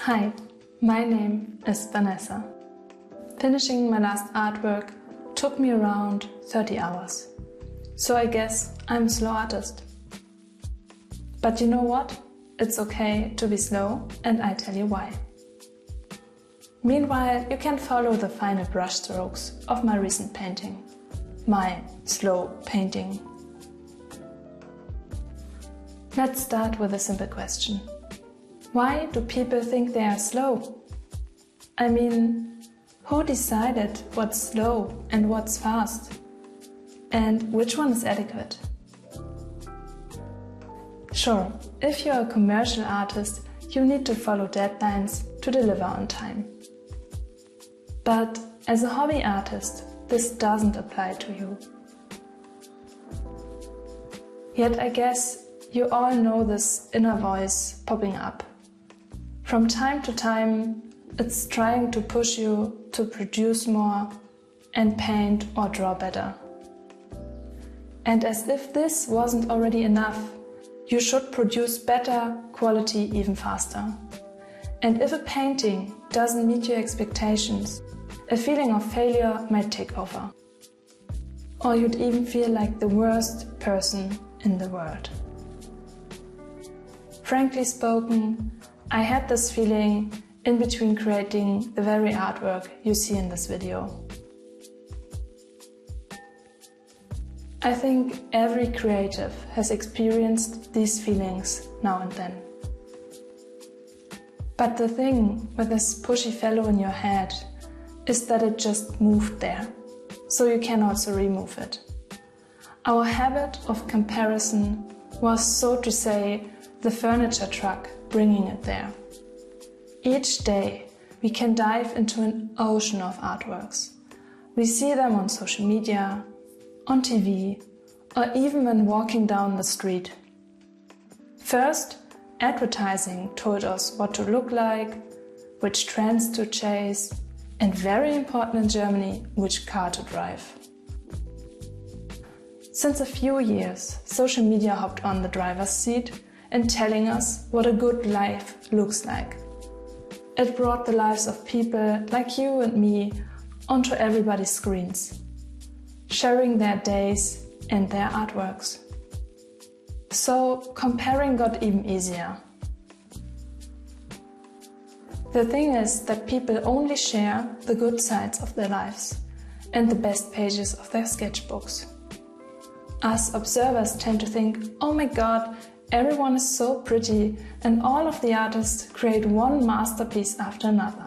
Hi, my name is Vanessa. Finishing my last artwork took me around 30 hours. So I guess I'm a slow artist. But you know what? It's okay to be slow, and I tell you why. Meanwhile, you can follow the final brushstrokes of my recent painting. My slow painting. Let's start with a simple question. Why do people think they are slow? I mean, who decided what's slow and what's fast? And which one is adequate? Sure, if you're a commercial artist, you need to follow deadlines to deliver on time. But as a hobby artist, this doesn't apply to you. Yet I guess you all know this inner voice popping up. From time to time, it's trying to push you to produce more and paint or draw better. And as if this wasn't already enough, you should produce better quality even faster. And if a painting doesn't meet your expectations, a feeling of failure might take over. Or you'd even feel like the worst person in the world. Frankly spoken, I had this feeling in between creating the very artwork you see in this video. I think every creative has experienced these feelings now and then. But the thing with this pushy fellow in your head is that it just moved there, so you can also remove it. Our habit of comparison was, so to say, the furniture truck bringing it there. Each day we can dive into an ocean of artworks. We see them on social media, on TV, or even when walking down the street. First, advertising told us what to look like, which trends to chase, and very important in Germany, which car to drive. Since a few years, social media hopped on the driver's seat and telling us what a good life looks like. It brought the lives of people like you and me onto everybody's screens, sharing their days and their artworks. So comparing got even easier. The thing is that people only share the good sides of their lives and the best pages of their sketchbooks. Us observers tend to think, oh my god, everyone is so pretty, and all of the artists create one masterpiece after another.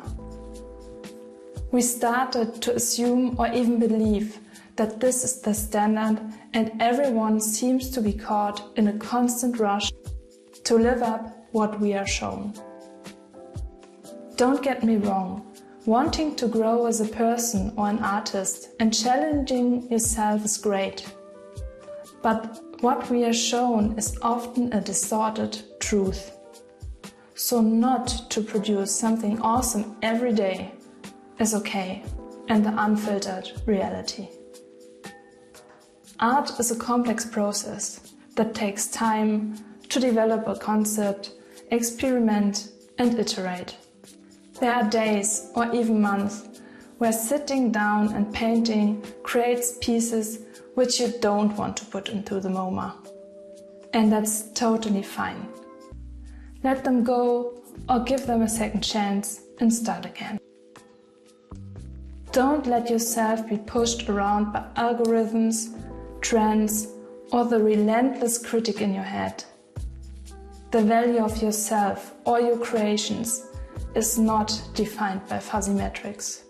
We started to assume or even believe that this is the standard, and everyone seems to be caught in a constant rush to live up what we are shown. Don't get me wrong, wanting to grow as a person or an artist and challenging yourself is great. But what we are shown is often a distorted truth. So not to produce something awesome every day is okay, and the unfiltered reality. Art is a complex process that takes time to develop a concept, experiment and iterate. There are days or even months where sitting down and painting creates pieces which you don't want to put into the MoMA. And that's totally fine. Let them go or give them a second chance and start again. Don't let yourself be pushed around by algorithms, trends, or the relentless critic in your head. The value of yourself or your creations is not defined by fuzzy metrics.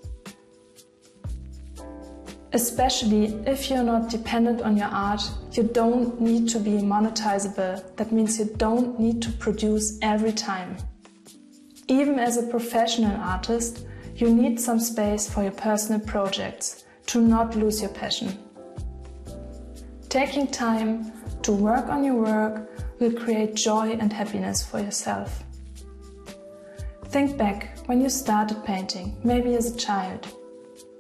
Especially if you're not dependent on your art, you don't need to be monetizable. That means you don't need to produce every time. Even as a professional artist, you need some space for your personal projects to not lose your passion. Taking time to work on your work will create joy and happiness for yourself. Think back when you started painting, maybe as a child.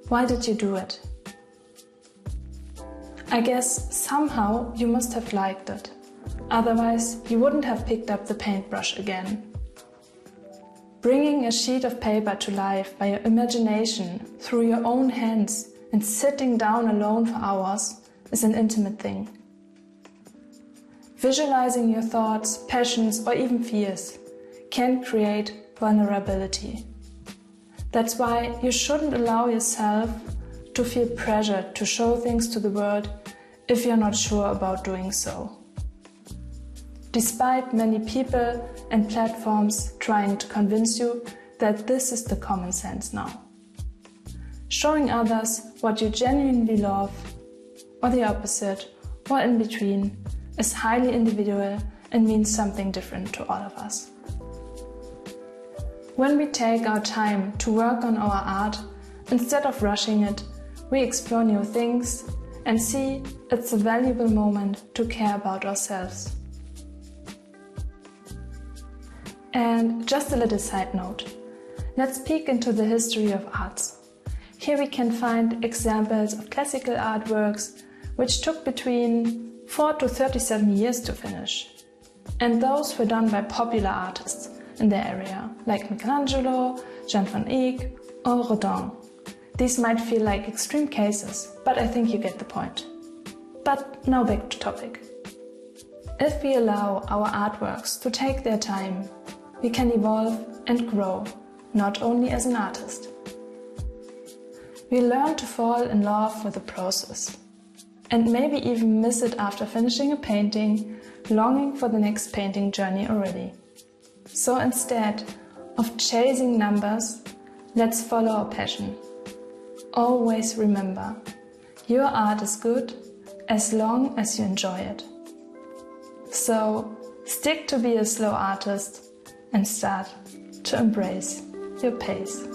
Why did you do it? I guess somehow you must have liked it. Otherwise, you wouldn't have picked up the paintbrush again. Bringing a sheet of paper to life by your imagination through your own hands and sitting down alone for hours is an intimate thing. Visualizing your thoughts, passions, or even fears can create vulnerability. That's why you shouldn't allow yourself to feel pressure to show things to the world if you're not sure about doing so. Despite many people and platforms trying to convince you that this is the common sense now. Showing others what you genuinely love, or the opposite, or in between, is highly individual and means something different to all of us. When we take our time to work on our art, instead of rushing it, we explore new things and see it's a valuable moment to care about ourselves. And just a little side note, let's peek into the history of arts. Here we can find examples of classical artworks which took between 4 to 37 years to finish. And those were done by popular artists in their area, like Michelangelo, Jan van Eyck or Rodin. These might feel like extreme cases, but I think you get the point. But now back to topic. If we allow our artworks to take their time, we can evolve and grow, not only as an artist. We learn to fall in love with the process, and maybe even miss it after finishing a painting, longing for the next painting journey already. So instead of chasing numbers, let's follow our passion. Always remember, your art is good as long as you enjoy it. So stick to be a slow artist and start to embrace your pace.